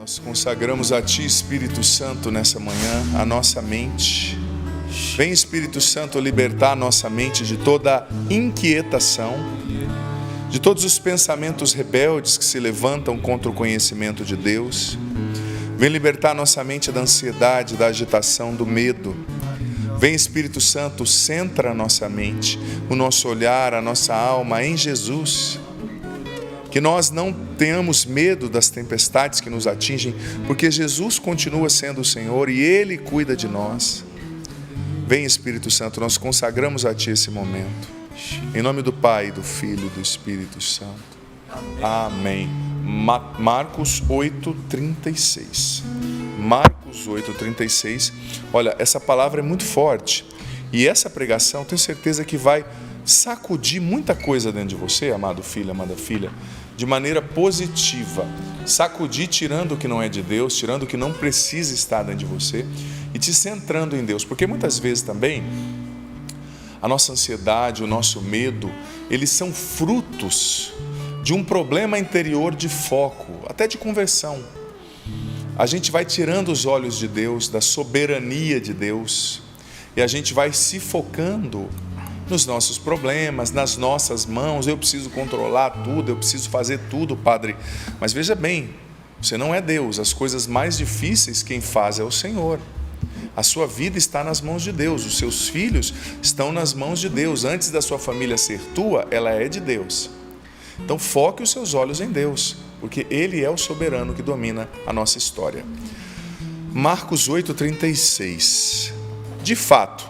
Nós consagramos a Ti, Espírito Santo, nessa manhã, a nossa mente. Vem, Espírito Santo, libertar a nossa mente de toda inquietação, de todos os pensamentos rebeldes que se levantam contra o conhecimento de Deus. Vem libertar a nossa mente da ansiedade, da agitação, do medo. Vem, Espírito Santo, centra a nossa mente, o nosso olhar, a nossa alma em Jesus. Que nós não tenhamos medo das tempestades que nos atingem, porque Jesus continua sendo o Senhor e Ele cuida de nós. Vem, Espírito Santo, nós consagramos a Ti esse momento. Em nome do Pai, do Filho e do Espírito Santo. Amém. Marcos 8:36. Marcos 8:36. Olha, essa palavra é muito forte. E essa pregação, tenho certeza que vai sacudir muita coisa dentro de você, amado filho, amada filha, de maneira positiva. Sacudir tirando o que não é de Deus, tirando o que não precisa estar dentro de você e te centrando em Deus. Porque muitas vezes também a nossa ansiedade, o nosso medo, eles são frutos de um problema interior de foco, até de conversão. A gente vai tirando os olhos de Deus, da soberania de Deus, e a gente vai se focando nos nossos problemas, nas nossas mãos. Eu preciso controlar tudo, eu preciso fazer tudo, Padre. Mas veja bem, você não é Deus. As coisas mais difíceis quem faz é o Senhor. A sua vida está nas mãos de Deus, os seus filhos estão nas mãos de Deus. Antes da sua família ser tua, ela é de Deus. Então foque os seus olhos em Deus, porque Ele é o soberano que domina a nossa história. Marcos 8:36. De fato,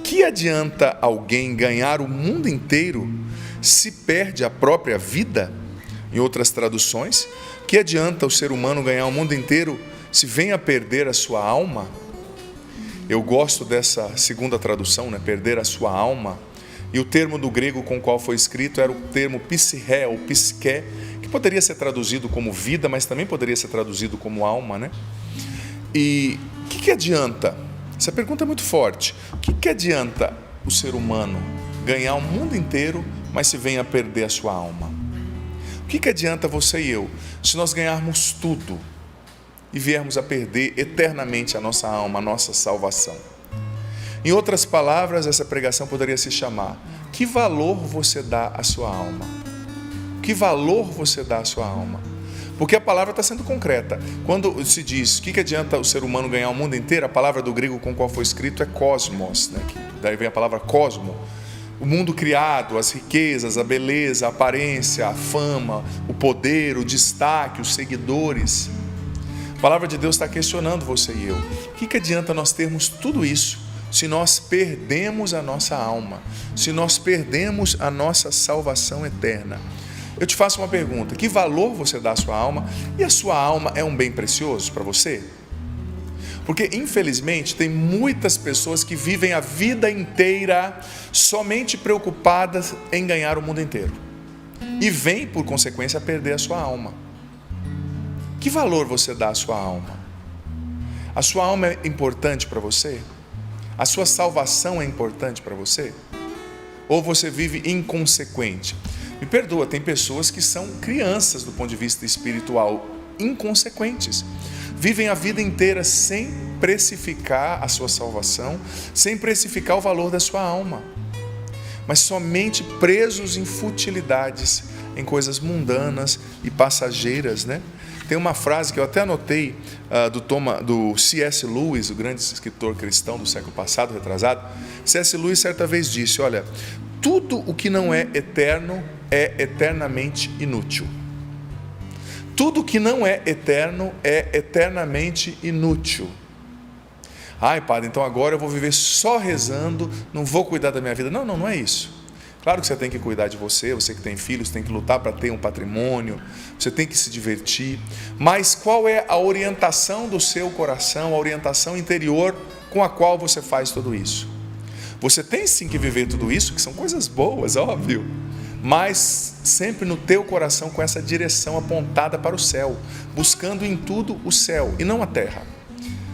que adianta alguém ganhar o mundo inteiro se perde a própria vida? Em outras traduções, que adianta o ser humano ganhar o mundo inteiro se vem a perder a sua alma? Eu gosto dessa segunda tradução, perder a sua alma. E o termo do grego com o qual foi escrito era o termo psirré ou psique, que poderia ser traduzido como vida, mas também poderia ser traduzido como alma, E o que adianta? Essa pergunta é muito forte. O que adianta o ser humano ganhar o mundo inteiro, mas se vem a perder a sua alma? O que adianta você e eu, se nós ganharmos tudo e viermos a perder eternamente a nossa alma, a nossa salvação? Em outras palavras, essa pregação poderia se chamar: que valor você dá à sua alma? Que valor você dá à sua alma? Porque a palavra está sendo concreta. Quando se diz, o que adianta o ser humano ganhar o mundo inteiro? A palavra do grego com qual foi escrito é cosmos, daí vem a palavra cosmo. O mundo criado, as riquezas, a beleza, a aparência, a fama, o poder, o destaque, os seguidores. A palavra de Deus está questionando você e eu. O que adianta nós termos tudo isso se nós perdemos a nossa alma, se nós perdemos a nossa salvação eterna? Eu te faço uma pergunta: que valor você dá à sua alma? E a sua alma é um bem precioso para você? Porque, infelizmente, tem muitas pessoas que vivem a vida inteira somente preocupadas em ganhar o mundo inteiro. E vêm, por consequência, a perder a sua alma. Que valor você dá à sua alma? A sua alma é importante para você? A sua salvação é importante para você? Ou você vive inconsequente? Me perdoa, tem pessoas que são crianças do ponto de vista espiritual, inconsequentes. Vivem a vida inteira sem precificar a sua salvação, sem precificar o valor da sua alma, mas somente presos em futilidades, em coisas mundanas e passageiras, Tem uma frase que eu até anotei do C.S. Lewis, o grande escritor cristão do século passado, retrasado. C.S. Lewis certa vez disse: olha, tudo o que não é eterno é eternamente inútil. Tudo que não é eterno é eternamente inútil. Ai, Padre, então agora eu vou viver só rezando, não vou cuidar da minha vida. Não é isso. Claro que você tem que cuidar de você que tem filhos, tem que lutar para ter um patrimônio, você tem que se divertir. Mas qual é a orientação do seu coração, a orientação interior com a qual você faz tudo isso? Você tem sim que viver tudo isso, que são coisas boas, óbvio, mas sempre no teu coração com essa direção apontada para o céu, buscando em tudo o céu e não a terra.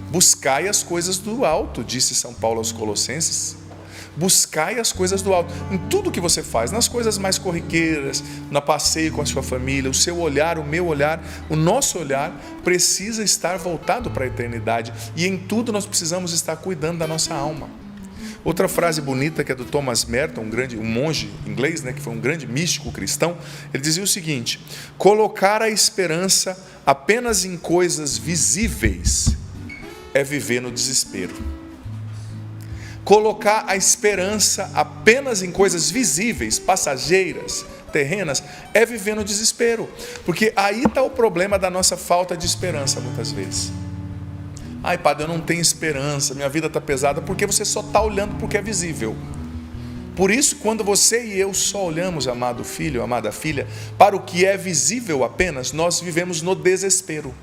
Buscai as coisas do alto, disse São Paulo aos Colossenses. Buscai as coisas do alto, em tudo que você faz, nas coisas mais corriqueiras, no passeio com a sua família, o seu olhar, o meu olhar, o nosso olhar precisa estar voltado para a eternidade, e em tudo nós precisamos estar cuidando da nossa alma. Outra frase bonita que é do Thomas Merton, um monge inglês, que foi um grande místico cristão, ele dizia o seguinte: colocar a esperança apenas em coisas visíveis é viver no desespero. Colocar a esperança apenas em coisas visíveis, passageiras, terrenas, é viver no desespero. Porque aí está o problema da nossa falta de esperança muitas vezes. Ai, padre, eu não tenho esperança, minha vida está pesada, porque você só está olhando para o que é visível. Por isso, quando você e eu só olhamos, amado filho, amada filha, para o que é visível apenas, nós vivemos no desespero.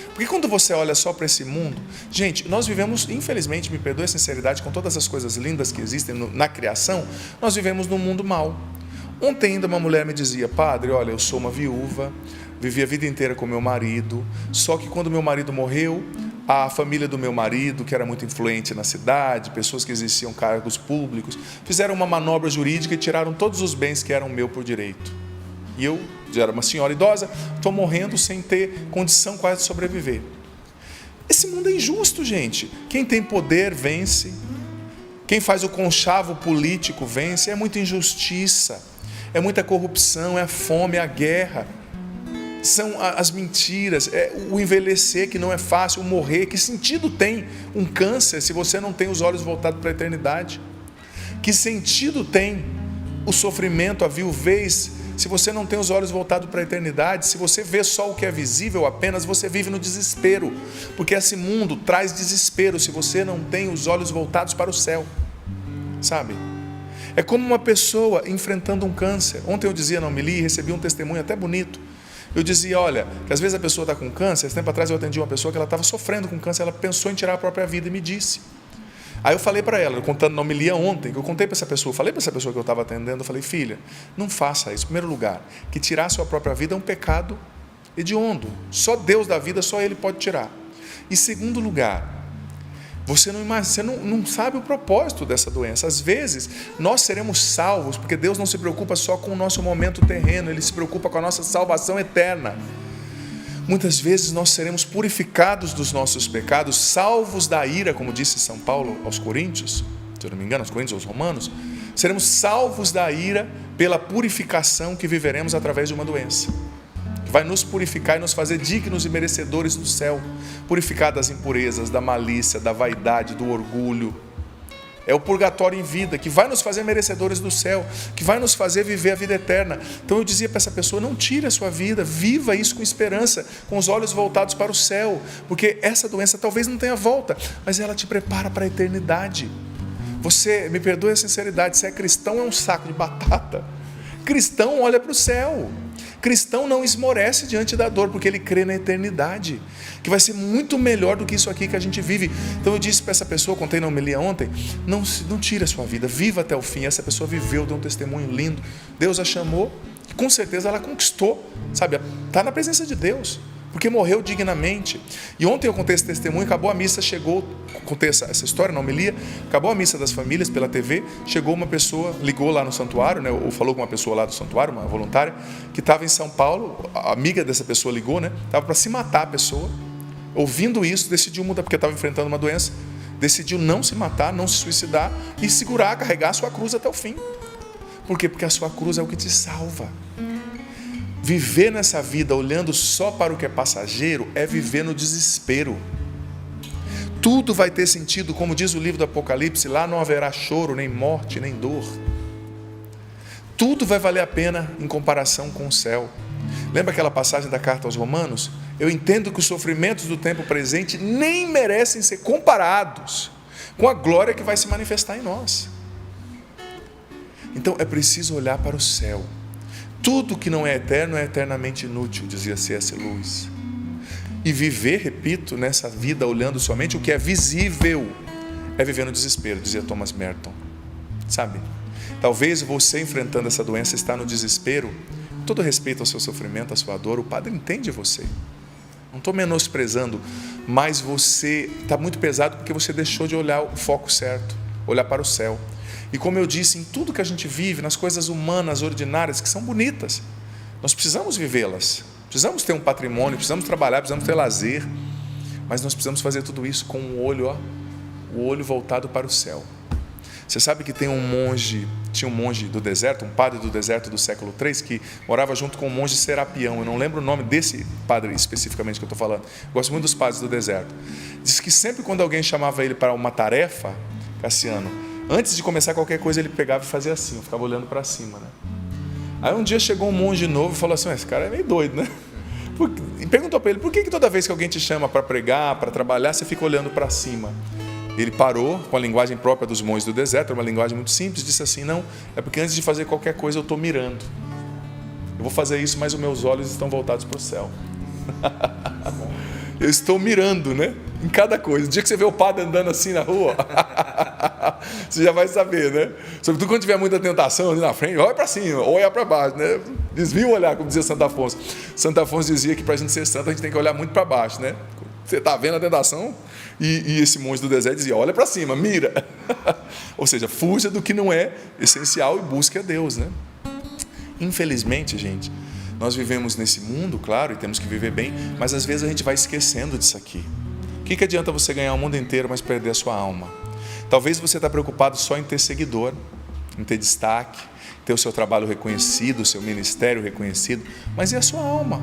Porque quando você olha só para esse mundo, gente, nós vivemos, infelizmente, me perdoe a sinceridade, com todas as coisas lindas que existem na criação, nós vivemos num mundo mau. Ontem ainda uma mulher me dizia: padre, olha, eu sou uma viúva, vivi a vida inteira com meu marido, só que quando meu marido morreu, a família do meu marido, que era muito influente na cidade, pessoas que exerciam cargos públicos, fizeram uma manobra jurídica e tiraram todos os bens que eram meu por direito. E eu, já era uma senhora idosa, estou morrendo sem ter condição quase de sobreviver. Esse mundo é injusto, gente. Quem tem poder vence. Quem faz o conchavo político vence. É muita injustiça, é muita corrupção, é a fome, é a guerra. São as mentiras, é o envelhecer que não é fácil, o morrer. Que sentido tem um câncer se você não tem os olhos voltados para a eternidade? Que sentido tem o sofrimento, a viuvez, se você não tem os olhos voltados para a eternidade? Se você vê só o que é visível apenas, você vive no desespero, porque esse mundo traz desespero se você não tem os olhos voltados para o céu, sabe? É como uma pessoa enfrentando um câncer. Ontem eu dizia na homilia e recebi um testemunho até bonito. Eu dizia, olha, que às vezes a pessoa está com câncer. Esse tempo atrás eu atendi uma pessoa que ela estava sofrendo com câncer, ela pensou em tirar a própria vida e me disse. Aí eu falei para ela, eu contando na homilia ontem, que eu contei para essa pessoa, falei para essa pessoa que eu estava atendendo, eu falei: filha, não faça isso. Em primeiro lugar, que tirar a sua própria vida é um pecado hediondo. Só Deus dá vida, só Ele pode tirar. Em segundo lugar, você não sabe o propósito dessa doença. Às vezes, nós seremos salvos, porque Deus não se preocupa só com o nosso momento terreno, Ele se preocupa com a nossa salvação eterna. Muitas vezes nós seremos purificados dos nossos pecados, salvos da ira, como disse São Paulo aos Coríntios, se eu não me engano, aos Coríntios, aos Romanos. Seremos salvos da ira pela purificação que viveremos através de uma doença, que vai nos purificar e nos fazer dignos e merecedores do céu, purificar das impurezas, da malícia, da vaidade, do orgulho. É o purgatório em vida, que vai nos fazer merecedores do céu, que vai nos fazer viver a vida eterna. Então eu dizia para essa pessoa: não tire a sua vida, viva isso com esperança, com os olhos voltados para o céu, porque essa doença talvez não tenha volta, mas ela te prepara para a eternidade. Você, me perdoe a sinceridade, se é cristão é um saco de batata. Cristão olha para o céu. Cristão não esmorece diante da dor, porque ele crê na eternidade, que vai ser muito melhor do que isso aqui que a gente vive. Então eu disse para essa pessoa, contei na homilia ontem: não tire a sua vida, viva até o fim. Essa pessoa viveu, deu um testemunho lindo, Deus a chamou, e com certeza ela conquistou, sabe, está na presença de Deus, porque morreu dignamente. E ontem eu contei esse testemunho, acabou a missa, contei essa história na homilia, acabou a missa das famílias pela TV, chegou uma pessoa, ligou lá no santuário, ou falou com uma pessoa lá do santuário, uma voluntária, que estava em São Paulo, a amiga dessa pessoa ligou, estava para se matar a pessoa, ouvindo isso, decidiu mudar, porque estava enfrentando uma doença, decidiu não se matar, não se suicidar, e segurar, carregar a sua cruz até o fim. Por quê? Porque a sua cruz é o que te salva. Viver nessa vida olhando só para o que é passageiro é viver no desespero. Tudo vai ter sentido, como diz o livro do Apocalipse: lá não haverá choro, nem morte, nem dor. Tudo vai valer a pena em comparação com o céu. Lembra aquela passagem da carta aos Romanos? Eu entendo que os sofrimentos do tempo presente nem merecem ser comparados com a glória que vai se manifestar em nós. Então é preciso olhar para o céu. Tudo que não é eterno é eternamente inútil, dizia C.S. Lewis. E viver, repito, nessa vida olhando somente o que é visível é viver no desespero, dizia Thomas Merton. Sabe? Talvez você, enfrentando essa doença, está no desespero. Com todo respeito ao seu sofrimento, à sua dor, o Padre entende você. Não estou menosprezando, mas você está muito pesado porque você deixou de olhar o foco certo. olhar para o céu. E como eu disse, em tudo que a gente vive, nas coisas humanas, ordinárias, que são bonitas, nós precisamos vivê-las. Precisamos ter um patrimônio, precisamos trabalhar, precisamos ter lazer, mas nós precisamos fazer tudo isso com o olho voltado para o céu. Você sabe que tinha um monge do deserto, um padre do deserto do século III, que morava junto com o monge Serapião. Eu não lembro o nome desse padre especificamente que eu estou falando. Gosto muito dos padres do deserto. Diz que sempre quando alguém chamava ele para uma tarefa, Cassiano, antes de começar qualquer coisa, ele pegava e fazia assim, ficava olhando para cima, né? Aí um dia chegou um monge novo e falou assim: esse cara é meio doido, né? E perguntou para ele: por que toda vez que alguém te chama para pregar, para trabalhar, você fica olhando para cima? Ele parou com a linguagem própria dos monges do deserto, uma linguagem muito simples, disse assim: não, é porque antes de fazer qualquer coisa eu estou mirando. Eu vou fazer isso, mas os meus olhos estão voltados para o céu. Eu estou mirando, né? Em cada coisa. O dia que você vê o padre andando assim na rua, você já vai saber, né? Sobretudo quando tiver muita tentação ali na frente, olha para cima, olha para baixo, né? Desvia o olhar, como dizia Santo Afonso. Santo Afonso dizia que para a gente ser santo, a gente tem que olhar muito para baixo, né? Você está vendo a tentação? E esse monge do deserto dizia: olha para cima, mira. Ou seja, fuja do que não é essencial e busque a Deus, né? Infelizmente, gente, nós vivemos nesse mundo, claro, e temos que viver bem, mas às vezes a gente vai esquecendo disso aqui. O que adianta você ganhar o mundo inteiro, mas perder a sua alma? Talvez você está preocupado só em ter seguidor, em ter destaque, ter o seu trabalho reconhecido, o seu ministério reconhecido, mas e a sua alma?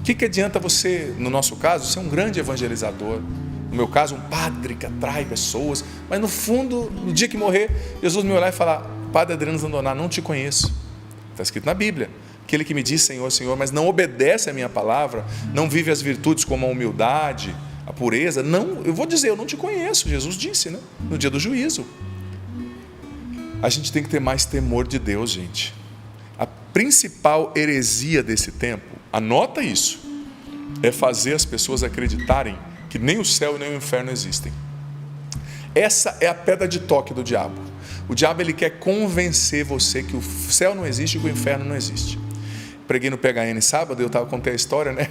O que adianta você, no nosso caso, ser um grande evangelizador? No meu caso, um padre que atrai pessoas, mas no fundo, no dia que morrer, Jesus me olhar e falar: Padre Adriano Zandoná, não te conheço. Está escrito na Bíblia: aquele que me diz Senhor, Senhor, mas não obedece a minha palavra, não vive as virtudes como a humildade, a pureza, não, eu vou dizer, eu não te conheço. Jesus disse, né? No dia do juízo. A gente tem que ter mais temor de Deus, gente. A principal heresia desse tempo, anota isso, é fazer as pessoas acreditarem que nem o céu nem o inferno existem. Essa é a pedra de toque do diabo. O diabo, ele quer convencer você que o céu não existe e que o inferno não existe. Preguei no PHN sábado, eu contei a história, né,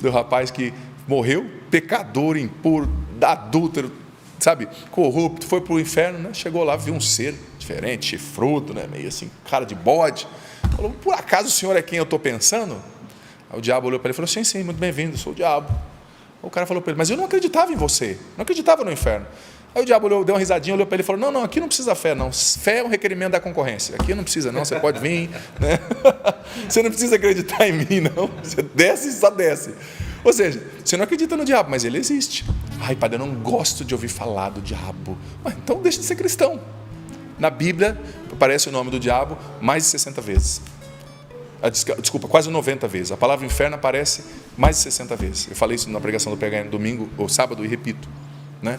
do rapaz que morreu, pecador, impuro, adúltero, sabe, corrupto, foi para o inferno, né? Chegou lá, viu um ser diferente, chifrudo, né? Meio assim, cara de bode. Falou: por acaso o senhor é quem eu estou pensando? Aí o diabo olhou para ele e falou: sim, muito bem-vindo, sou o diabo. O cara falou para ele: mas eu não acreditava em você, não acreditava no inferno. Aí o diabo olhou, deu uma risadinha, olhou para ele e falou: não, aqui não precisa fé, não. Fé é um requerimento da concorrência. Aqui não precisa, não. Você pode vir, né? Você não precisa acreditar em mim, não. Você desce e só desce. Ou seja, você não acredita no diabo, mas ele existe. Ai, padre, eu não gosto de ouvir falar do diabo. Então deixa de ser cristão. Na Bíblia aparece o nome do diabo mais de 60 vezes. Desculpa, quase 90 vezes. A palavra inferno aparece mais de 60 vezes. Eu falei isso na pregação do PHN domingo ou sábado e repito, né?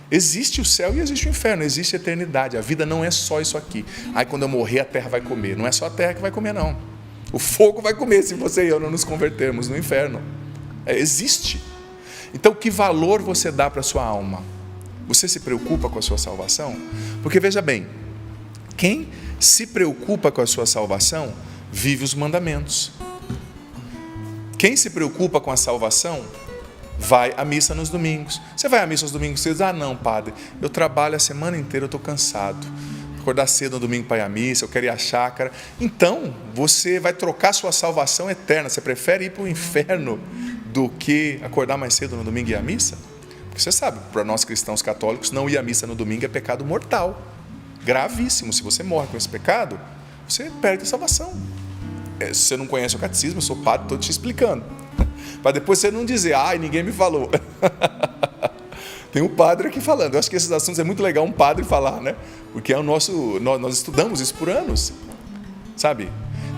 Existe o céu e existe o inferno, existe a eternidade. A vida não é só isso aqui. Aí quando eu morrer a terra vai comer. Não é só a terra que vai comer, não. O fogo vai comer se você e eu não nos convertermos no inferno. Existe. Então, que valor você dá para a sua alma? Você se preocupa com a sua salvação? Porque veja bem, quem se preocupa com a sua salvação vive os mandamentos. Quem se preocupa com a salvação vai à missa nos domingos. Você vai à missa nos domingos, você diz: não, padre, eu trabalho a semana inteira, eu estou cansado. Acordar cedo no domingo para ir à missa, eu quero ir à chácara. Então, você vai trocar sua salvação eterna. Você prefere ir para o inferno do que acordar mais cedo no domingo e ir à missa? Porque você sabe, para nós cristãos católicos, não ir à missa no domingo é pecado mortal. Gravíssimo. Se você morre com esse pecado, você perde a salvação. Se você não conhece o catecismo, eu sou padre, estou te explicando. Para depois você não dizer: ninguém me falou. Tem um padre aqui falando. Eu acho que esses assuntos é muito legal um padre falar, né? Porque é nós estudamos isso por anos, sabe?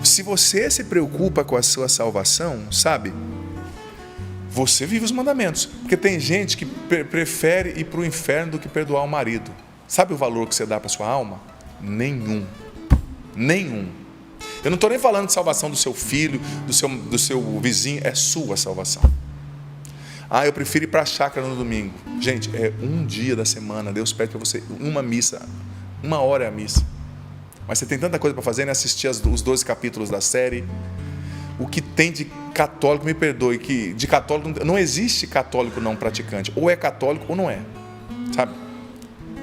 Se você se preocupa com a sua salvação, sabe? Você vive os mandamentos. Porque tem gente que prefere ir para o inferno do que perdoar o marido. Sabe o valor que você dá para a sua alma? Nenhum. Eu não estou nem falando de salvação do seu filho, do seu vizinho. É sua salvação. Eu prefiro ir para a chácara no domingo. Gente, é um dia da semana. Deus pede para você uma missa. 1 hora é a missa. Mas você tem tanta coisa para fazer, né? Assistir os 12 capítulos da série. O que tem de católico, me perdoe, que de católico não existe católico não praticante. Ou é católico ou não é. Sabe?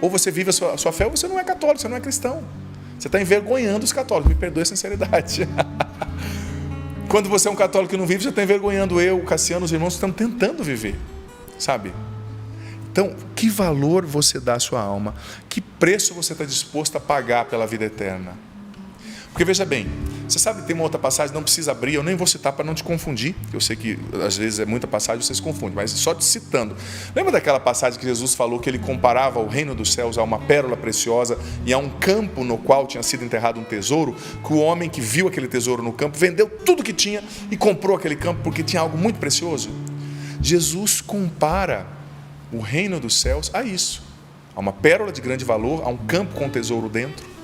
Ou você vive a sua fé, ou você não é católico, você não é cristão. Você está envergonhando os católicos, me perdoe a sinceridade. Quando você é um católico que não vive, você está envergonhando eu, o Cassiano, os irmãos que estão tentando viver, sabe? Então, que valor você dá à sua alma? Que preço você está disposto a pagar pela vida eterna? Porque veja bem, você sabe que tem uma outra passagem, não precisa abrir, eu nem vou citar para não te confundir, eu sei que às vezes é muita passagem, você se confunde, mas só te citando. Lembra daquela passagem que Jesus falou que ele comparava o reino dos céus a uma pérola preciosa e a um campo no qual tinha sido enterrado um tesouro, que o homem que viu aquele tesouro no campo vendeu tudo que tinha e comprou aquele campo porque tinha algo muito precioso? Jesus compara o reino dos céus a isso, a uma pérola de grande valor, a um campo com tesouro dentro,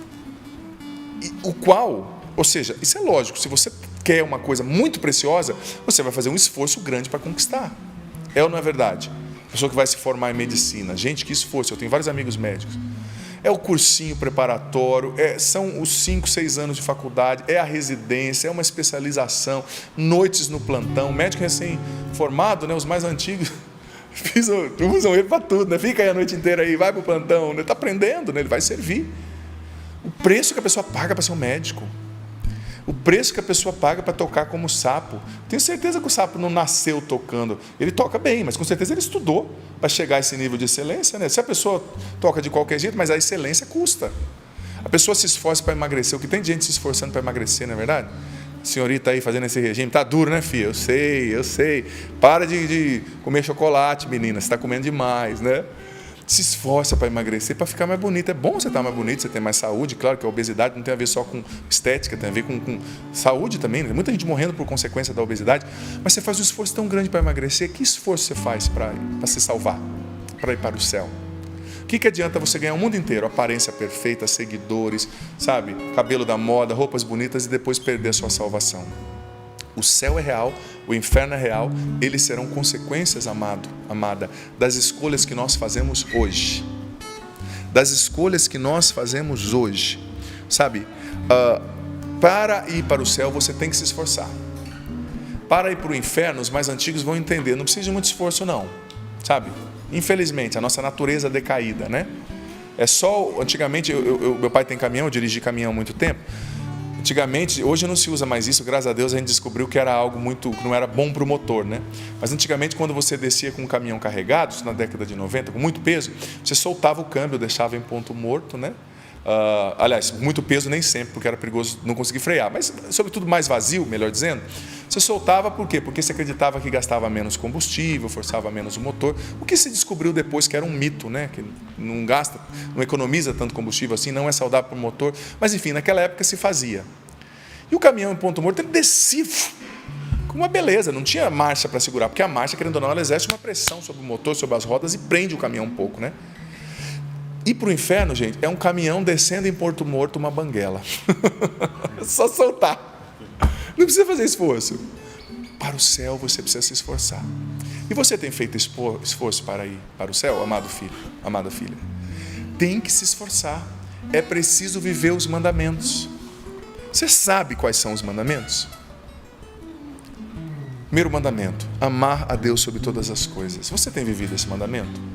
o qual, ou seja, isso é lógico, se você quer uma coisa muito preciosa, você vai fazer um esforço grande para conquistar. É ou não é verdade? Pessoa que vai se formar em medicina, gente, que esforço, eu tenho vários amigos médicos. É o cursinho preparatório, são os 5, 6 anos de faculdade, é a residência, é uma especialização, noites no plantão, médico recém-formado, né, os mais antigos, usam ele para tudo, né? Fica aí a noite inteira aí, vai para o plantão, ele está aprendendo, né? Ele vai servir. O preço que a pessoa paga para ser um médico, o preço que a pessoa paga para tocar como sapo. Tenho certeza que o sapo não nasceu tocando, ele toca bem, mas com certeza ele estudou para chegar a esse nível de excelência, né? Se a pessoa toca de qualquer jeito, mas a excelência custa. A pessoa se esforça para emagrecer, o que tem de gente se esforçando para emagrecer, não é verdade? A senhorita aí fazendo esse regime, tá duro, né, filha? Eu sei. Para de comer chocolate, menina, você está comendo demais, né? Se esforça para emagrecer, para ficar mais bonita. É bom você estar mais bonito, você ter mais saúde. Claro que a obesidade não tem a ver só com estética, tem a ver com saúde também. Tem muita gente morrendo por consequência da obesidade. Mas você faz um esforço tão grande para emagrecer. Que esforço você faz para se salvar, para ir para o céu? O que adianta você ganhar o mundo inteiro? Aparência perfeita, seguidores, sabe? Cabelo da moda, roupas bonitas e depois perder a sua salvação. O céu é real, o inferno é real, eles serão consequências, amada, das escolhas que nós fazemos hoje. Das escolhas que nós fazemos hoje. Sabe, para ir para o céu você tem que se esforçar. Para ir para o inferno, os mais antigos vão entender, não precisa de muito esforço não, sabe? Infelizmente, a nossa natureza decaída, né? É só, antigamente, meu pai tem caminhão, eu dirigi caminhão há muito tempo. Antigamente, hoje não se usa mais isso, graças a Deus a gente descobriu que era algo que não era bom para o motor, né? Mas antigamente, quando você descia com um caminhão carregado, na década de 90, com muito peso, você soltava o câmbio, deixava em ponto morto, né? Aliás, muito peso nem sempre, porque era perigoso não conseguir frear, mas sobretudo mais vazio, melhor dizendo, você soltava por quê? Porque você acreditava que gastava menos combustível, forçava menos o motor, o que se descobriu depois que era um mito, né? Que não economiza tanto combustível assim, não é saudável para o motor, mas enfim, naquela época se fazia. E o caminhão em ponto morto, ele descia com uma beleza, não tinha marcha para segurar, porque a marcha, querendo ou não, ela exerce uma pressão sobre o motor, sobre as rodas e prende o caminhão um pouco, né? Ir para o inferno, gente, é um caminhão descendo em Porto Morto uma banguela. Só soltar. Não precisa fazer esforço. Para o céu você precisa se esforçar. E você tem feito esforço para ir para o céu, amado filho, amada filha? Tem que se esforçar. É preciso viver os mandamentos. Você sabe quais são os mandamentos? Primeiro mandamento, amar a Deus sobre todas as coisas. Você tem vivido esse mandamento?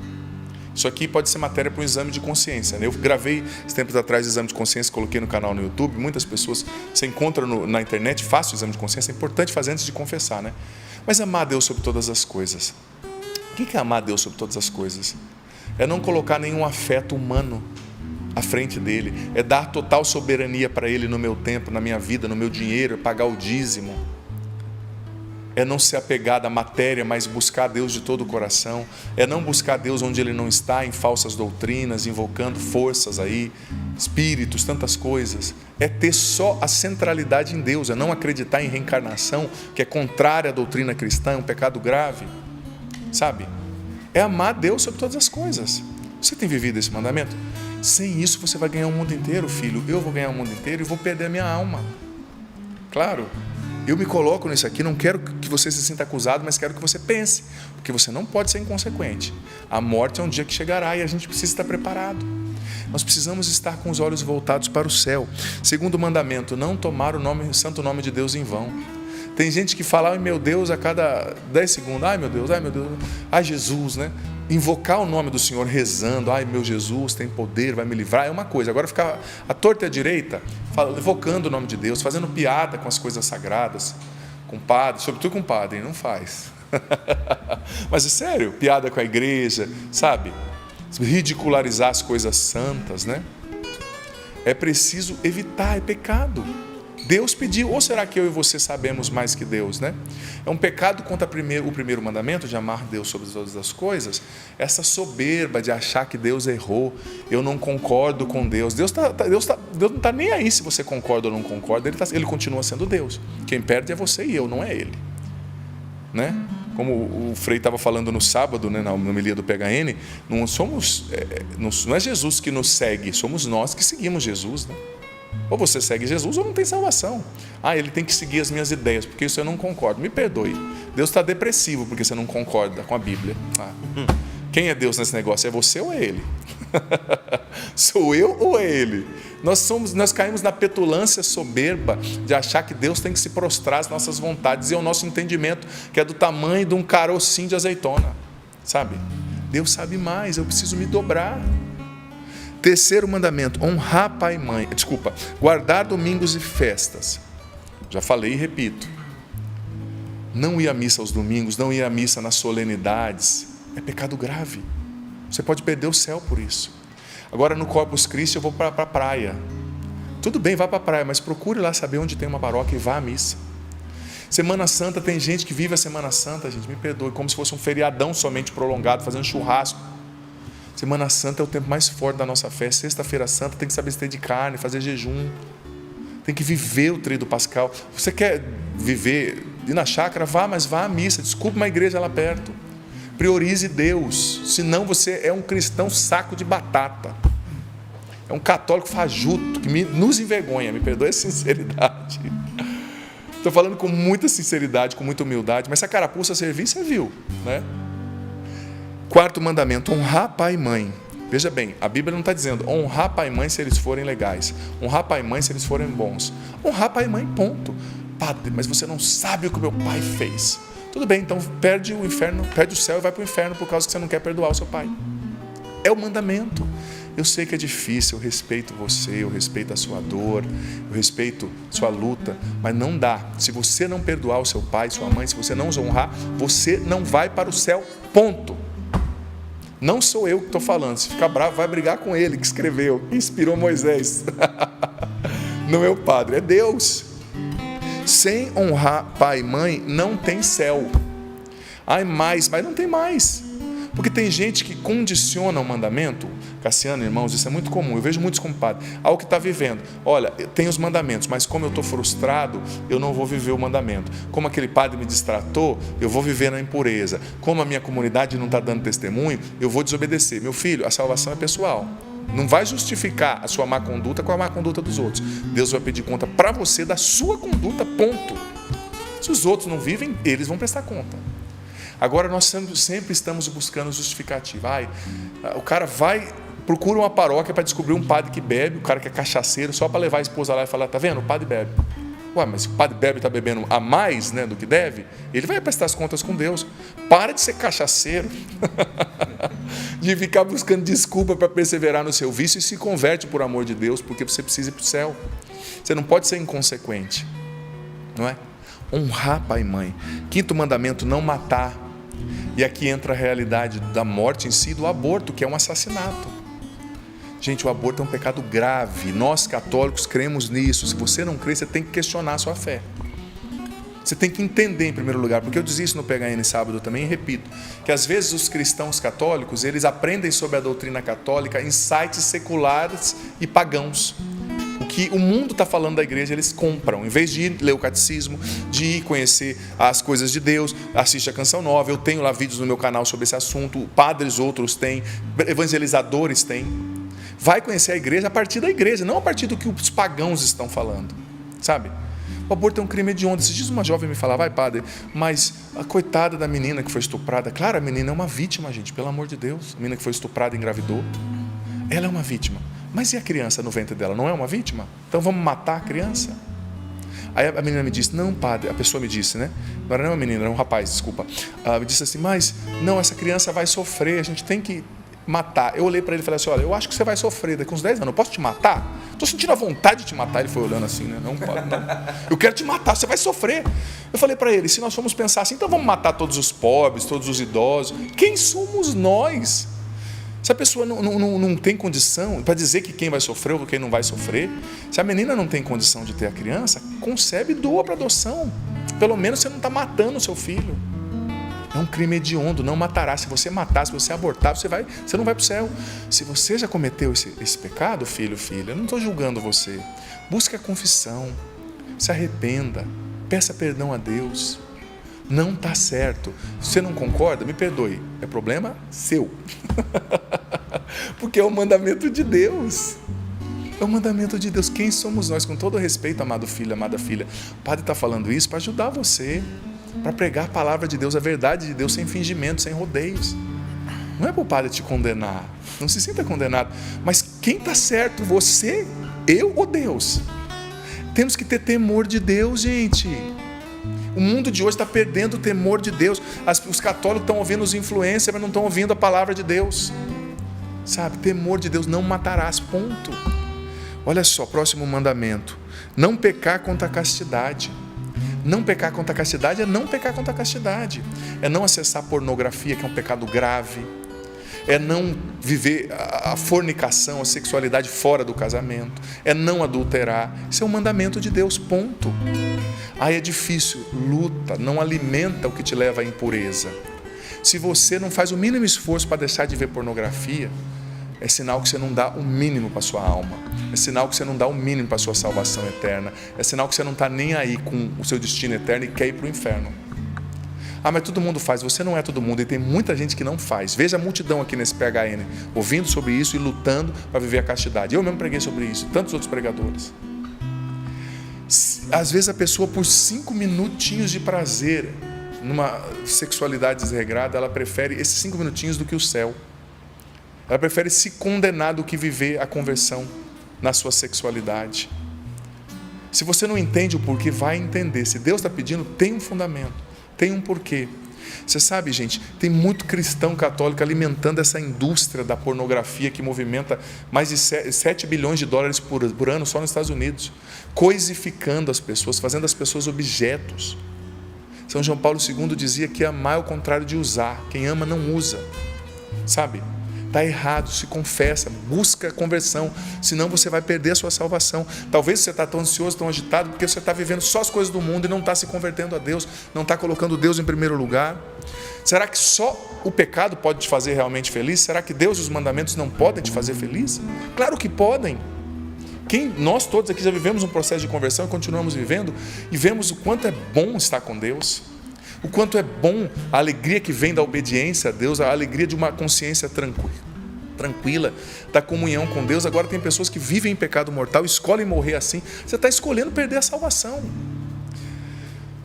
Isso aqui pode ser matéria para um exame de consciência, né? Eu gravei, tempos atrás, exame de consciência, coloquei no canal no YouTube. Muitas pessoas, você encontra na internet, fácil o exame de consciência. É importante fazer antes de confessar, né? Mas amar a Deus sobre todas as coisas. O que é amar a Deus sobre todas as coisas? É não colocar nenhum afeto humano à frente dele. É dar total soberania para ele no meu tempo, na minha vida, no meu dinheiro, é pagar o dízimo. É não se apegar da matéria, mas buscar Deus de todo o coração. É não buscar Deus onde Ele não está, em falsas doutrinas, invocando forças aí, espíritos, tantas coisas. É ter só a centralidade em Deus, é não acreditar em reencarnação, que é contrária à doutrina cristã, é um pecado grave. Sabe? É amar Deus sobre todas as coisas. Você tem vivido esse mandamento? Sem isso você vai ganhar o mundo inteiro, filho. Eu vou ganhar o mundo inteiro e vou perder a minha alma. Claro. Eu me coloco nisso aqui, não quero que você se sinta acusado, mas quero que você pense, porque você não pode ser inconsequente. A morte é um dia que chegará e a gente precisa estar preparado. Nós precisamos estar com os olhos voltados para o céu. Segundo mandamento, não tomar o santo nome de Deus em vão. Tem gente que fala, ai meu Deus, a cada 10 segundos, ai meu Deus, ai Jesus, né? Invocar o nome do Senhor rezando, ai meu Jesus tem poder, vai me livrar, é uma coisa. Agora ficar à torta e à direita, evocando o nome de Deus, fazendo piada com as coisas sagradas, com padre, sobretudo com padre, não faz. Mas é sério, piada com a igreja, sabe? Ridicularizar as coisas santas, né? É preciso evitar, é pecado. Deus pediu, ou será que eu e você sabemos mais que Deus, né? É um pecado contra o primeiro mandamento, de amar Deus sobre todas as coisas, essa soberba de achar que Deus errou, eu não concordo com Deus. Deus não está nem aí se você concorda ou não concorda, ele continua sendo Deus. Quem perde é você e eu, não é Ele, né? Como o Frei estava falando no sábado, né, na homilia do PHN, não é Jesus que nos segue, somos nós que seguimos Jesus, né? Ou você segue Jesus ou não tem salvação. Ele tem que seguir as minhas ideias, porque isso eu não concordo. Me perdoe. Deus está depressivo porque você não concorda com a Bíblia. Quem é Deus nesse negócio? É você ou é Ele? Sou eu ou é Ele? Nós caímos na petulância soberba de achar que Deus tem que se prostrar às nossas vontades e ao nosso entendimento, que é do tamanho de um carocinho de azeitona. Sabe? Deus sabe mais, eu preciso me dobrar. Terceiro mandamento, honrar pai e mãe. Guardar domingos e festas. Já falei e repito. Não ir à missa aos domingos, não ir à missa nas solenidades, é pecado grave. Você pode perder o céu por isso. Agora no Corpus Christi eu vou para a praia. Tudo bem, vá para a praia, mas procure lá saber onde tem uma paróquia e vá à missa. Semana Santa, tem gente que vive a Semana Santa, gente, me perdoe, como se fosse um feriadão somente prolongado, fazendo churrasco. Semana Santa é o tempo mais forte da nossa fé. Sexta-feira Santa tem que se abster de carne, fazer jejum. Tem que viver o tríduo pascal. Você quer viver, ir na chácara? Vá, mas vá à missa. Desculpe uma igreja lá perto. Priorize Deus. Senão você é um cristão saco de batata. É um católico fajuto, que nos envergonha. Me perdoe a sinceridade. Estou falando com muita sinceridade, com muita humildade. Mas se a carapuça servir, você viu, né? Quarto mandamento, honrar pai e mãe. Veja bem, a Bíblia não está dizendo honrar pai e mãe se eles forem legais, honrar pai e mãe se eles forem bons. Honrar pai e mãe, ponto. Padre, mas você não sabe o que o meu pai fez. Tudo bem, então perde o inferno, perde o céu e vai para o inferno por causa que você não quer perdoar o seu pai. É o mandamento. Eu sei que é difícil, eu respeito você, eu respeito a sua dor, eu respeito a sua luta, mas não dá. Se você não perdoar o seu pai, sua mãe, se você não os honrar, você não vai para o céu, ponto. Não sou eu que estou falando. Se ficar bravo, vai brigar com ele que escreveu, que inspirou Moisés. Não é o padre, é Deus. Sem honrar pai e mãe, não tem céu. Mas não tem mais. Porque tem gente que condiciona o mandamento. Cassiano, irmãos, isso é muito comum. Eu vejo muitos compadres. Ao que está vivendo. Olha, eu tenho os mandamentos, mas como eu estou frustrado, eu não vou viver o mandamento. Como aquele padre me distratou, eu vou viver na impureza. Como a minha comunidade não está dando testemunho, eu vou desobedecer. Meu filho, a salvação é pessoal. Não vai justificar a sua má conduta com a má conduta dos outros. Deus vai pedir conta para você da sua conduta, ponto. Se os outros não vivem, eles vão prestar conta. Agora nós sempre estamos buscando justificativa. O cara procura uma paróquia para descobrir um padre que bebe, o cara que é cachaceiro, só para levar a esposa lá e falar, tá vendo? O padre bebe. Mas se o padre bebe e está bebendo a mais, né, do que deve, ele vai prestar as contas com Deus. Para de ser cachaceiro, de ficar buscando desculpa para perseverar no seu vício e se converte por amor de Deus, porque você precisa ir para o céu. Você não pode ser inconsequente, não é? Honrar pai e mãe. Quinto mandamento, não matar. E aqui entra a realidade da morte em si, do aborto, que é um assassinato. Gente, o aborto é um pecado grave. Nós católicos cremos nisso. Se você não crê, você tem que questionar a sua fé. Você tem que entender em primeiro lugar, porque eu dizia isso no PHN sábado também e repito, que às vezes os cristãos católicos, eles aprendem sobre a doutrina católica em sites seculares e pagãos. O que o mundo está falando da igreja, eles compram. Em vez de ir ler o catecismo, de ir conhecer as coisas de Deus, assiste a Canção Nova. Eu tenho lá vídeos no meu canal sobre esse assunto. Padres outros têm, evangelizadores têm. Vai conhecer a igreja a partir da igreja, não a partir do que os pagãos estão falando. Sabe? O aborto é um crime hediondo. Esses dias uma jovem me falava, vai padre, mas a coitada da menina que foi estuprada. Claro, a menina é uma vítima, gente, pelo amor de Deus. A menina que foi estuprada e engravidou. Ela é uma vítima. Mas e a criança no ventre dela? Não é uma vítima? Então vamos matar a criança? Aí a menina me disse, não, padre, a pessoa me disse, né? Não era uma menina, era um rapaz, desculpa. Me disse assim, mas não, essa criança vai sofrer, a gente tem que matar. Eu olhei para ele e falei assim, olha, eu acho que você vai sofrer daqui uns 10 anos, eu posso te matar? Estou sentindo a vontade de te matar. Ele foi olhando assim, né? Não, padre, não. Eu quero te matar, você vai sofrer. Eu falei para ele, se nós formos pensar assim, então vamos matar todos os pobres, todos os idosos. Quem somos nós? Se a pessoa não tem condição, para dizer que quem vai sofrer ou quem não vai sofrer, se a menina não tem condição de ter a criança, concebe e doa para adoção. Pelo menos você não está matando o seu filho. É um crime hediondo, não matará. Se você matar, se você abortar, você não vai para o céu. Se você já cometeu esse pecado, filho, filha, eu não estou julgando você. Busque a confissão, se arrependa, peça perdão a Deus. Não está certo. Se você não concorda, me perdoe. É problema seu. Porque é o mandamento de Deus. É o mandamento de Deus. Quem somos nós? Com todo respeito, amado filho, amada filha. O padre está falando isso para ajudar você. Para pregar a palavra de Deus, a verdade de Deus, sem fingimento, sem rodeios. Não é para o padre te condenar. Não se sinta condenado. Mas quem está certo? Você, eu ou Deus? Temos que ter temor de Deus, gente. O mundo de hoje está perdendo o temor de Deus. Os católicos estão ouvindo os influencers, mas não estão ouvindo a palavra de Deus. Sabe, temor de Deus, não matarás, ponto. Olha só, próximo mandamento. Não pecar contra a castidade. Não pecar contra a castidade é não pecar contra a castidade. É não acessar pornografia, que é um pecado grave. É não viver a fornicação, a sexualidade fora do casamento. É não adulterar. Isso é um mandamento de Deus, ponto. Aí é difícil, luta, não alimenta o que te leva à impureza. Se você não faz o mínimo esforço para deixar de ver pornografia, é sinal que você não dá o mínimo para a sua alma. É sinal que você não dá o mínimo para a sua salvação eterna. É sinal que você não está nem aí com o seu destino eterno e quer ir para o inferno. Ah, mas todo mundo faz. Você não é todo mundo e tem muita gente que não faz. Veja a multidão aqui nesse PHN, ouvindo sobre isso e lutando para viver a castidade. Eu mesmo preguei sobre isso, tantos outros pregadores. Às vezes a pessoa, por 5 minutinhos de prazer, numa sexualidade desregrada, ela prefere esses 5 minutinhos do que o céu. Ela prefere se condenar do que viver a conversão na sua sexualidade. Se você não entende o porquê, vai entender. Se Deus está pedindo, tem um fundamento, tem um porquê. Você sabe, gente, tem muito cristão católico alimentando essa indústria da pornografia que movimenta mais de 7 bilhões de dólares por ano só nos Estados Unidos, coisificando as pessoas, fazendo as pessoas objetos. São João Paulo II dizia que amar é o contrário de usar. Quem ama não usa, sabe? Está errado, se confessa, busca a conversão, senão você vai perder a sua salvação. Talvez você está tão ansioso, tão agitado, porque você está vivendo só as coisas do mundo e não está se convertendo a Deus, não está colocando Deus em primeiro lugar. Será que só o pecado pode te fazer realmente feliz? Será que Deus e os mandamentos não podem te fazer feliz? Claro que podem. Nós todos aqui já vivemos um processo de conversão e continuamos vivendo, e vemos o quanto é bom estar com Deus. O quanto é bom a alegria que vem da obediência a Deus, a alegria de uma consciência tranquila, da comunhão com Deus. Agora tem pessoas que vivem em pecado mortal, escolhem morrer assim. Você está escolhendo perder a salvação.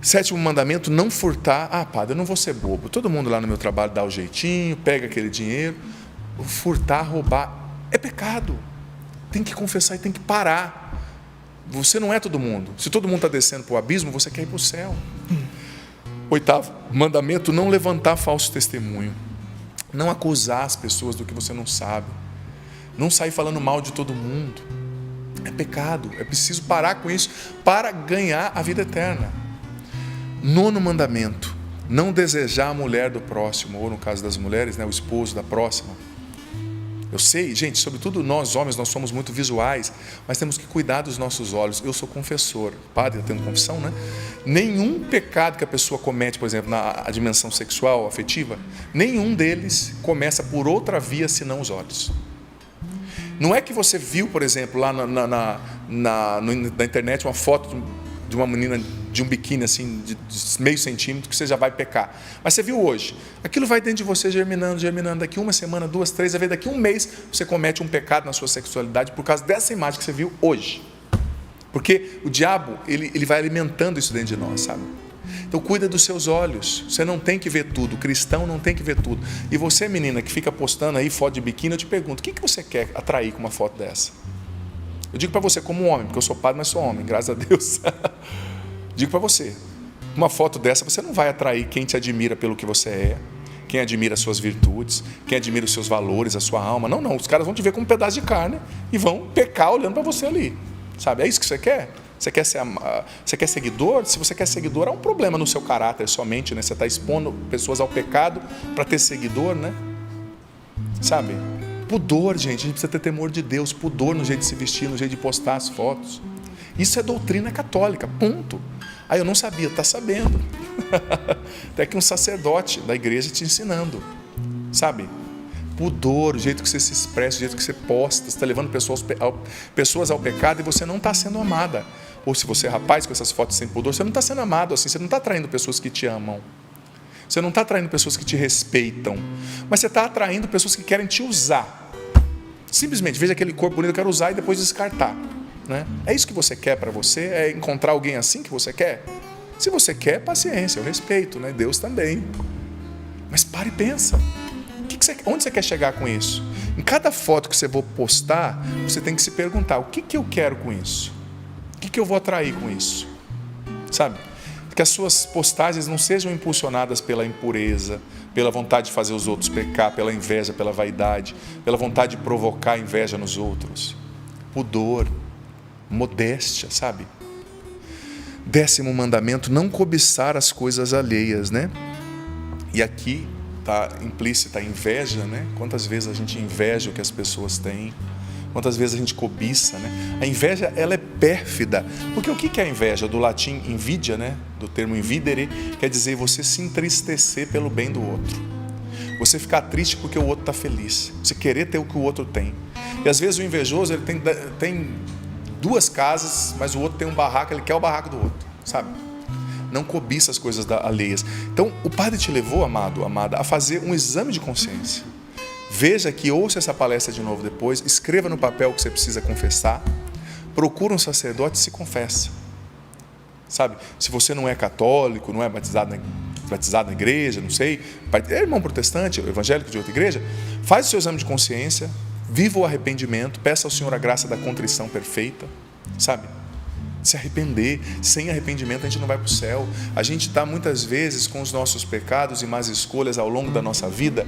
7º mandamento, não furtar. Ah, padre, eu não vou ser bobo. Todo mundo lá no meu trabalho dá o jeitinho, pega aquele dinheiro. Furtar, roubar, é pecado. Tem que confessar e tem que parar. Você não é todo mundo. Se todo mundo está descendo para o abismo, você quer ir para o céu. 8º mandamento, não levantar falso testemunho. Não acusar as pessoas do que você não sabe. Não sair falando mal de todo mundo. É pecado. É preciso parar com isso para ganhar a vida eterna. 9º mandamento, não desejar a mulher do próximo, ou no caso das mulheres, né, o esposo da próxima. Eu sei, gente, sobretudo nós homens, nós somos muito visuais, mas temos que cuidar dos nossos olhos. Eu sou confessor, padre, tendo confissão, né? Nenhum pecado que a pessoa comete, por exemplo, na dimensão sexual, afetiva, nenhum deles começa por outra via senão os olhos. Não é que você viu, por exemplo, lá na internet uma foto de uma menina de um biquíni assim, de meio centímetro, que você já vai pecar. Mas você viu hoje. Aquilo vai dentro de você germinando. Daqui 1 semana, 2, 3, daqui 1 mês, você comete um pecado na sua sexualidade por causa dessa imagem que você viu hoje. Porque o diabo, ele vai alimentando isso dentro de nós, sabe? Então cuida dos seus olhos. Você não tem que ver tudo. O cristão não tem que ver tudo. E você, menina, que fica postando aí foto de biquíni, eu te pergunto, o que você quer atrair com uma foto dessa? Eu digo para você como homem, porque eu sou padre, mas sou homem, graças a Deus. Digo para você, uma foto dessa você não vai atrair quem te admira pelo que você é, quem admira as suas virtudes, quem admira os seus valores, a sua alma. Não, os caras vão te ver como um pedaço de carne e vão pecar olhando para você ali. Sabe, é isso que você quer? Você quer seguidor? Se você quer seguidor, há um problema no seu caráter somente, né? Você está expondo pessoas ao pecado para ter seguidor, né? Sabe? Pudor, gente. A gente precisa ter temor de Deus. Pudor no jeito de se vestir, no jeito de postar as fotos. Isso é doutrina católica, ponto. Ah, eu não sabia, está sabendo. Até que um sacerdote da igreja te ensinando. Sabe? Pudor, o jeito que você se expressa, o jeito que você posta, você está levando pessoas ao pecado e você não está sendo amada. Ou se você é rapaz com essas fotos sem pudor, você não está sendo amado assim, você não está atraindo pessoas que te amam. Você não está atraindo pessoas que te respeitam, mas você está atraindo pessoas que querem te usar. Simplesmente, veja aquele corpo bonito, eu quero usar e depois descartar. Né? É isso que você quer para você? É encontrar alguém assim que você quer? Se você quer, paciência, eu respeito, né? Deus também. Mas pare e pensa. Onde você quer chegar com isso? Em cada foto que você for postar, você tem que se perguntar, o que eu quero com isso? O que eu vou atrair com isso? Sabe? Que as suas postagens não sejam impulsionadas pela impureza, pela vontade de fazer os outros pecar, pela inveja, pela vaidade, pela vontade de provocar inveja nos outros. Pudor, modéstia, sabe? 10º mandamento, não cobiçar as coisas alheias, né? E aqui está implícita a inveja, né? Quantas vezes a gente inveja o que as pessoas têm? Quantas vezes a gente cobiça, né? A inveja, ela é pérfida. Porque o que é a inveja? Do latim invidia, né? Do termo invidere, quer dizer você se entristecer pelo bem do outro. Você ficar triste porque o outro está feliz. Você querer ter o que o outro tem. E às vezes o invejoso, ele tem 2 casas, mas o outro tem um barraco, ele quer o barraco do outro, sabe? Não cobiça as coisas alheias. Então, o Padre te levou, amado, amada, a fazer um exame de consciência. Veja aqui, ouça essa palestra de novo depois, escreva no papel o que você precisa confessar, procura um sacerdote e se confessa. Sabe, se você não é católico, não é batizado na igreja, não sei, é irmão protestante, evangélico de outra igreja, faz o seu exame de consciência, viva o arrependimento, peça ao Senhor a graça da contrição perfeita, sabe? Se arrepender, sem arrependimento a gente não vai para o céu. A gente está muitas vezes com os nossos pecados e más escolhas ao longo da nossa vida,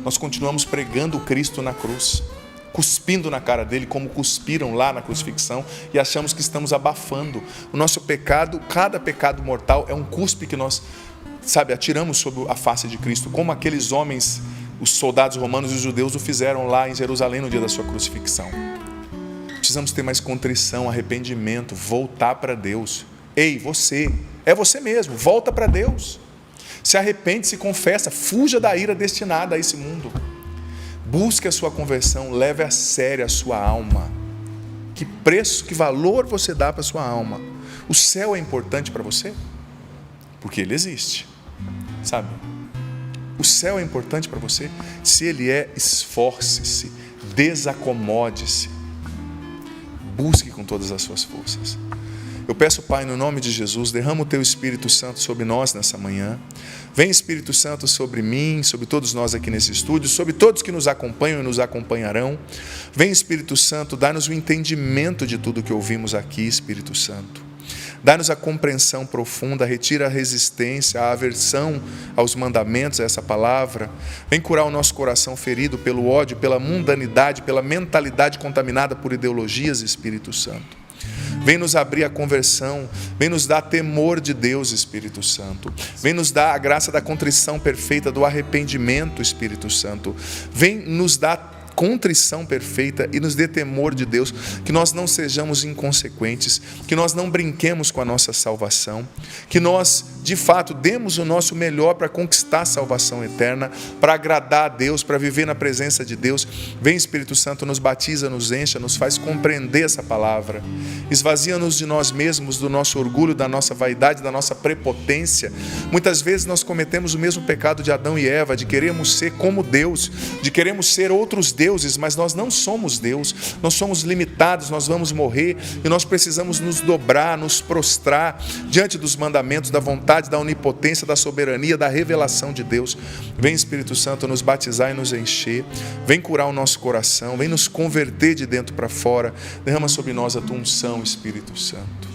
nós continuamos pregando o Cristo na cruz, cuspindo na cara dele como cuspiram lá na crucifixão e achamos que estamos abafando. O nosso pecado, cada pecado mortal é um cuspe que nós, sabe, atiramos sobre a face de Cristo, como aqueles homens, os soldados romanos e os judeus o fizeram lá em Jerusalém no dia da sua crucifixão. Precisamos ter mais contrição, arrependimento, voltar para Deus. Ei, você, é você mesmo, volta para Deus. Se arrepende, se confessa, fuja da ira destinada a esse mundo. Busque a sua conversão, leve a sério a sua alma. Que preço, que valor você dá para a sua alma? O céu é importante para você? Porque ele existe, sabe? O céu é importante para você? Se ele é, esforce-se, desacomode-se. Busque com todas as suas forças. Eu peço, Pai, no nome de Jesus, derrama o Teu Espírito Santo sobre nós nessa manhã. Vem, Espírito Santo, sobre mim, sobre todos nós aqui nesse estúdio, sobre todos que nos acompanham e nos acompanharão. Vem, Espírito Santo, dá-nos o entendimento de tudo que ouvimos aqui, Espírito Santo. Dá-nos a compreensão profunda, retira a resistência, a aversão aos mandamentos, a essa palavra. Vem curar o nosso coração ferido pelo ódio, pela mundanidade, pela mentalidade contaminada por ideologias, Espírito Santo. Vem nos abrir a conversão, vem nos dar temor de Deus, Espírito Santo. Vem nos dar a graça da contrição perfeita, do arrependimento, Espírito Santo. Vem nos dar contrição perfeita e nos dê temor de Deus, que nós não sejamos inconsequentes, que nós não brinquemos com a nossa salvação, que nós, de fato, demos o nosso melhor para conquistar a salvação eterna, para agradar a Deus, para viver na presença de Deus. Vem, Espírito Santo, nos batiza, nos encha, nos faz compreender essa palavra, esvazia-nos de nós mesmos, do nosso orgulho, da nossa vaidade, da nossa prepotência. Muitas vezes nós cometemos o mesmo pecado de Adão e Eva, de queremos ser como Deus, de queremos ser outros deuses, mas nós não somos Deus, nós somos limitados, nós vamos morrer e nós precisamos nos dobrar, nos prostrar diante dos mandamentos, da vontade, da onipotência, da soberania, da revelação de Deus. Vem, Espírito Santo, nos batizar e nos encher, vem curar o nosso coração, vem nos converter de dentro para fora, derrama sobre nós a tua unção, Espírito Santo.